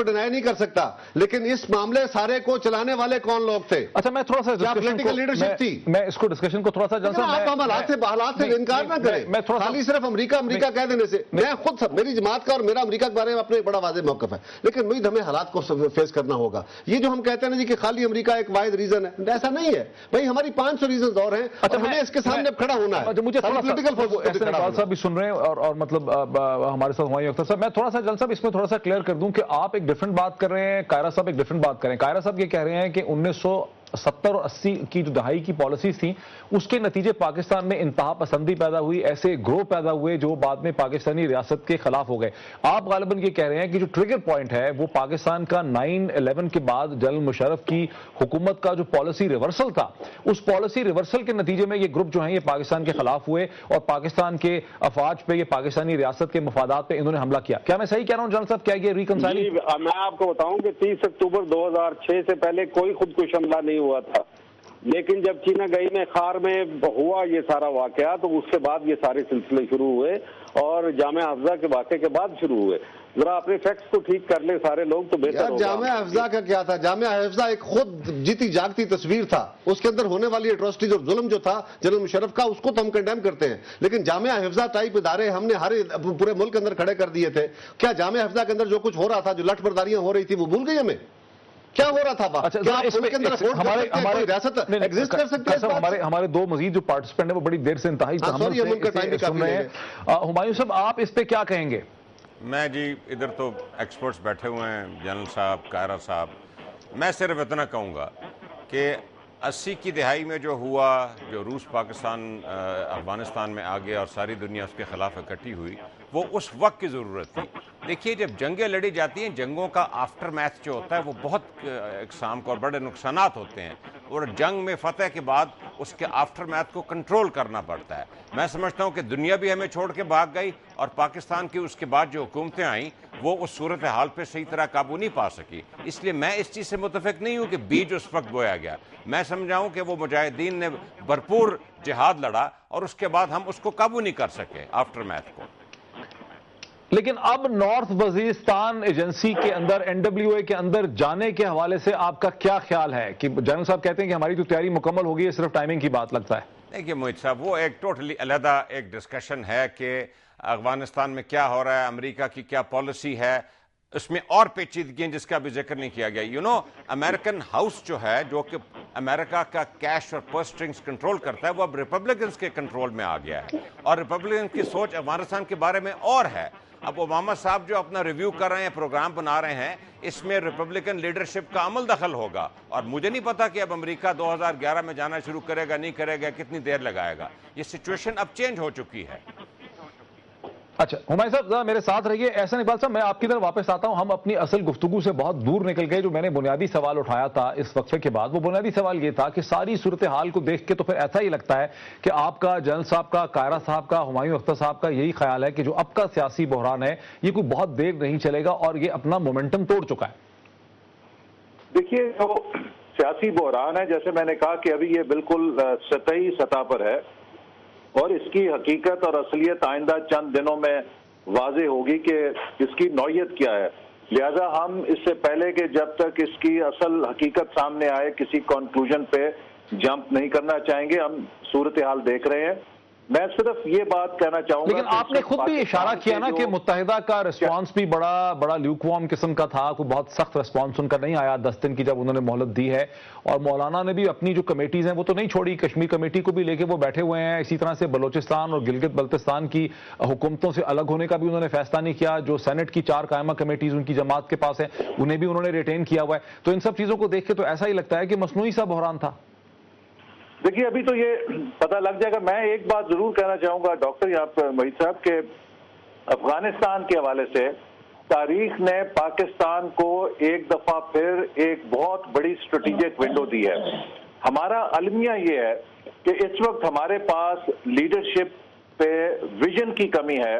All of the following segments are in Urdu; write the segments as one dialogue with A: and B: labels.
A: ڈینائی نہیں کر سکتا، لیکن اس معاملے سارے کو چلانے والے کون لوگ تھے؟
B: اچھا میں تھوڑا سا
A: پولیٹیکل لیڈرشپ تھی؟
B: میں اس کو ڈسکشن کو تھوڑا سا جان صاحب،
A: آپ حالات سے انکار نہ کریں، خالی صرف امریکہ کہہ دینے سے میں خود میری جماعت کا اور میرا امریکہ کے بارے میں اپنے بڑا واضح موقف ہے، لیکن مجھے ہمیں حالات کو فیس کرنا ہوگا۔ یہ جو ہم کہتے ہیں نا جی کہ خالی امریکہ ایک واحد ریزن ہے، ایسا نہیں ہے بھائی، ہماری 500 ریزنز اور ہیں اور ہمیں اس کے سامنے کھڑا ہونا ہے۔
B: مجھے اقبال صاحب بھی سن رہے ہیں اور مطلب ہمارے ساتھ ہمایوں اختر صاحب، میں تھوڑا سا جان صاحب اس میں تھوڑا سا کلیئر کر دوں کہ آپ ایک ڈیفرنٹ بات کر رہے ہیں، قاہرہ صاحب ایک ڈیفرنٹ بات کر رہے ہیں۔ قاہرہ صاحب یہ کہہ رہے ہیں کہ 1970 اور 80 کی جو دہائی کی پالیسیز تھیں اس کے نتیجے پاکستان میں انتہا پسندی پیدا ہوئی، ایسے گروہ پیدا ہوئے جو بعد میں پاکستانی ریاست کے خلاف ہو گئے۔ آپ غالباً یہ کہہ رہے ہیں کہ جو ٹریگر پوائنٹ ہے وہ پاکستان کا 9/11 کے بعد جنرل مشرف کی حکومت کا جو پالیسی ریورسل تھا، اس پالیسی ریورسل کے نتیجے میں یہ گروپ جو ہیں یہ پاکستان کے خلاف ہوئے اور پاکستان کے افواج پہ، یہ پاکستانی ریاست کے مفادات پہ انہوں نے حملہ کیا۔ کیا میں صحیح کہہ رہا ہوں جنرل صاحب؟ کیا یہ ریکنسائل؟
C: میں آپ کو بتاؤں کہ 30 اکتوبر 2006 سے پہلے کوئی خودکش حملہ نہیں ہوا تھا، لیکن جب چینا گئی میں خار میں ہوا یہ سارا واقعہ تو اس کے بعد یہ سارے سلسلے شروع ہوئے اور جامعہ حفظہ کے واقعے کے بعد شروع ہوئے۔ ذرا اپنے فیکٹس کو ٹھیک کر لیں سارے لوگ تو بہتر ہوگا۔
A: جامعہ حفظہ کا کیا تھا؟ جامعہ حفظہ ایک خود جیتی جاگتی تصویر تھا، اس کے اندر ہونے والی اٹروسٹیز اور ظلم جو تھا جنرل مشرف کا اس کو تو ہم کنڈیم کرتے ہیں، لیکن جامعہ حفظہ ٹائپ ادارے ہم نے ہر پورے ملک کے اندر کھڑے کر دیے تھے۔ کیا جامعہ حفظہ کے اندر جو کچھ ہو رہا تھا، جو لٹ برداریاں ہو رہی تھی، وہ بھول گئی ہمیں؟ کیا ہو رہا تھا؟
B: ہمارے دو مزید جو پارٹیسپینٹ ہیں وہ بڑی دیر سے انتہائی تحمل سے سن رہے ہیں۔ ہمایوں صاحب آپ اس پہ کیا کہیں گے؟
D: میں جی ادھر تو ایکسپرٹس بیٹھے ہوئے ہیں، جنرل صاحب، قاہرہ صاحب، میں صرف اتنا کہوں گا کہ 80 کی دہائی میں جو ہوا، جو روس پاکستان افغانستان میں آ گیا اور ساری دنیا اس کے خلاف اکٹھی ہوئی، وہ اس وقت کی ضرورت تھی۔ دیکھیے جب جنگیں لڑی جاتی ہیں، جنگوں کا آفٹر میتھ جو ہوتا ہے وہ بہت اقسام کا اور بڑے نقصانات ہوتے ہیں، اور جنگ میں فتح کے بعد اس کے آفٹر میتھ کو کنٹرول کرنا پڑتا ہے۔ میں سمجھتا ہوں کہ دنیا بھی ہمیں چھوڑ کے بھاگ گئی اور پاکستان کی اس کے بعد جو حکومتیں آئیں وہ اس صورتحال پہ صحیح طرح قابو نہیں پا سکی۔ اس لیے میں اس چیز سے متفق نہیں ہوں کہ بیج اس وقت بویا گیا۔ میں سمجھا ہوں کہ وہ مجاہدین نے بھرپور جہاد لڑا اور اس کے بعد ہم اس کو قابو نہیں کر سکے آفٹر میتھ کو۔
B: لیکن اب نارتھ وزیرستان ایجنسی کے اندر، NWA کے اندر جانے کے حوالے سے آپ کا کیا خیال ہے؟ کہ جنرل صاحب کہتے ہیں کہ ہماری تو تیاری مکمل ہوگی ہے، صرف ٹائمنگ کی بات لگتا ہے۔
D: دیکھیے موہت صاحب، وہ ایک ٹوٹلی علیحدہ ایک ڈسکشن ہے کہ افغانستان میں کیا ہو رہا ہے، امریکہ کی کیا پالیسی ہے، اس میں اور پیچیدگیاں جس کا بھی ذکر نہیں کیا گیا۔ امریکن ہاؤس جو ہے، جو کہ امریکہ کا کیش اور پرس اسٹرنگز کنٹرول کرتا ہے، وہ اب ریپبلکنز کے کنٹرول میں آ گیا ہے اور ریپبلکن کی سوچ افغانستان کے بارے میں اور ہے۔ اب اوباما صاحب جو اپنا ریویو کر رہے ہیں، پروگرام بنا رہے ہیں، اس میں ریپبلکن لیڈرشپ کا عمل دخل ہوگا، اور مجھے نہیں پتا کہ اب امریکہ 2011 میں جانا شروع کرے گا نہیں کرے گا، کتنی دیر لگائے گا۔ یہ سچویشن اب چینج ہو چکی ہے۔
B: اچھا ہمایوں صاحب ذرا میرے ساتھ رہیے۔ احسن اقبال صاحب میں آپ کی طرف واپس آتا ہوں۔ ہم اپنی اصل گفتگو سے بہت دور نکل گئے۔ جو میں نے بنیادی سوال اٹھایا تھا اس وقفے کے بعد، وہ بنیادی سوال یہ تھا کہ ساری صورتحال کو دیکھ کے تو پھر ایسا ہی لگتا ہے کہ آپ کا، جنرل صاحب کا، قاہرہ صاحب کا، ہمایوں اختر صاحب کا یہی خیال ہے کہ جو اب کا سیاسی بحران ہے یہ کوئی بہت دیر نہیں چلے گا اور یہ اپنا مومنٹم توڑ چکا ہے۔
E: دیکھیے جو سیاسی بحران ہے، جیسے میں نے کہا کہ ابھی یہ بالکل سطحی سطح پر ہے اور اس کی حقیقت اور اصلیت آئندہ چند دنوں میں واضح ہوگی کہ اس کی نوعیت کیا ہے۔ لہذا ہم اس سے پہلے کہ جب تک اس کی اصل حقیقت سامنے آئے کسی کنکلوژن پہ جمپ نہیں کرنا چاہیں گے۔ ہم صورتحال دیکھ رہے ہیں۔ میں صرف یہ بات کہنا چاہوں گا،
B: لیکن آپ نے خود بھی اشارہ کیا نا کہ متحدہ کا ریسپانس بھی بڑا لیوک وارم قسم کا تھا، کوئی بہت سخت ریسپانس ان کا نہیں آیا 10 دن کی جب انہوں نے مہلت دی ہے، اور مولانا نے بھی اپنی جو کمیٹیز ہیں وہ تو نہیں چھوڑی، کشمیر کمیٹی کو بھی لے کے وہ بیٹھے ہوئے ہیں۔ اسی طرح سے بلوچستان اور گلگت بلتستان کی حکومتوں سے الگ ہونے کا بھی انہوں نے فیصلہ نہیں کیا۔ جو سینٹ کی 4 قائمہ کمیٹیز ان کی جماعت کے پاس ہیں انہیں بھی انہوں نے ریٹین کیا ہوا ہے۔ تو ان سب چیزوں کو دیکھ کے تو ایسا ہی لگتا ہے کہ مصنوعی سا بحران تھا۔
E: دیکھیے ابھی تو یہ پتہ لگ جائے گا۔ میں ایک بات ضرور کہنا چاہوں گا ڈاکٹر یہاں پر موہت صاحب، کہ افغانستان کے حوالے سے تاریخ نے پاکستان کو ایک دفعہ پھر ایک بہت بڑی اسٹریٹجک ونڈو دی ہے۔ ہمارا المیہ یہ ہے کہ اس وقت ہمارے پاس لیڈرشپ پہ ویژن کی کمی ہے۔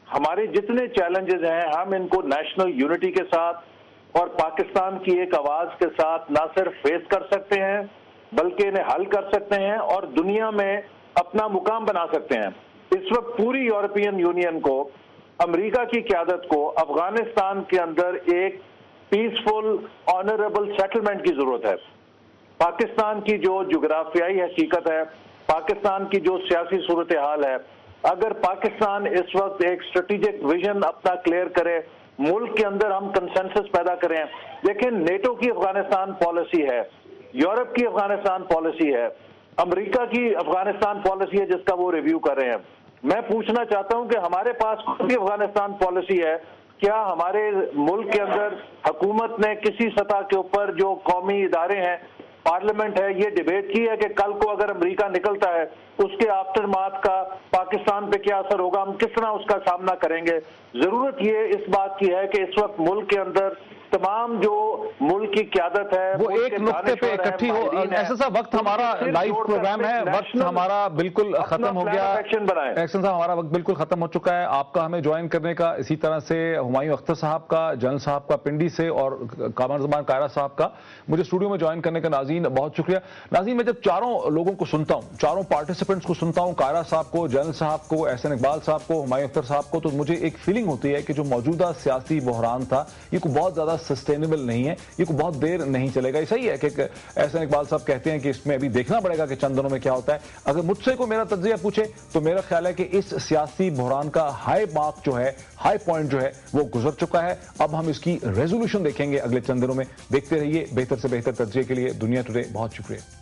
E: ہمارے جتنے چیلنجز ہیں ہم ان کو نیشنل یونٹی کے ساتھ اور پاکستان کی ایک آواز کے ساتھ نہ صرف فیس کر سکتے ہیں بلکہ انہیں حل کر سکتے ہیں اور دنیا میں اپنا مقام بنا سکتے ہیں۔ اس وقت پوری یورپین یونین کو، امریکہ کی قیادت کو افغانستان کے اندر ایک پیسفل آنریبل سیٹلمنٹ کی ضرورت ہے. پاکستان کی جو جغرافیائی حقیقت ہے، پاکستان کی جو سیاسی صورتحال ہے، اگر پاکستان اس وقت ایک اسٹریٹجک ویژن اپنا کلیئر کرے، ملک کے اندر ہم کنسنسس پیدا کریں. دیکھیں نیٹو کی افغانستان پالیسی ہے، یورپ کی افغانستان پالیسی ہے، امریکہ کی افغانستان پالیسی ہے جس کا وہ ریویو کر رہے ہیں. میں پوچھنا چاہتا ہوں کہ ہمارے پاس خود بھی افغانستان پالیسی ہے. کیا ہمارے ملک کے اندر حکومت نے کسی سطح کے اوپر جو قومی ادارے ہیں، پارلیمنٹ ہے، یہ ڈیبیٹ کی ہے کہ کل کو اگر امریکہ نکلتا ہے اس کے آفٹر ماتھ کا پاکستان پہ کیا اثر ہوگا، ہم کس طرح اس کا سامنا کریں گے؟ ضرورت یہ اس بات کی ہے کہ اس وقت ملک کے اندر تمام جو ملک کی قیادت ہے
B: وہ ایک نقطے پہ اکٹھی ہو. ایسا صاحب وقت ہمارا لائیو پروگرام ہے، وقت ہمارا بالکل ختم ہو گیا. ایکشن صاحب ہمارا وقت بالکل ختم ہو چکا ہے. آپ کا ہمیں جوائن کرنے کا، اسی طرح سے ہمایوں اختر صاحب کا، جنرل صاحب کا پنڈی سے، اور قمر زمان کائرہ صاحب کا مجھے اسٹوڈیو میں جوائن کرنے کا ناظرین بہت شکریہ. ناظرین میں جب چاروں لوگوں کو سنتا ہوں، چاروں پارٹیسپینٹس کو سنتا ہوں، کائرہ صاحب کو، جنرل صاحب کو، احسن اقبال صاحب کو، ہمایوں اختر صاحب کو، تو مجھے ایک فیلنگ ہوتی ہے کہ جو موجودہ سیاسی بحران تھا یہ کوئی بہت زیادہ سسٹینیبل نہیں ہے، یہ کوئی بہت دیر نہیں چلے گا. یہ صحیح ہے کہ احسن اقبال صاحب کہتے ہیں کہ اس میں ابھی دیکھنا پڑے گا کہ چند دنوں میں کیا ہوتا ہے. اگر مجھ سے کوئی میرا تجزیہ پوچھے تو میرا خیال ہے کہ اس سیاسی بحران کا ہائی مارک جو ہے، ہائی پوائنٹ جو ہے وہ گزر چکا ہے. اب ہم اس کی ریزولوشن دیکھیں گے اگلے چند دنوں میں. دیکھتے رہیے بہتر سے بہتر تجزیے کے لیے دنیا ٹوڈے. بہت شکریہ.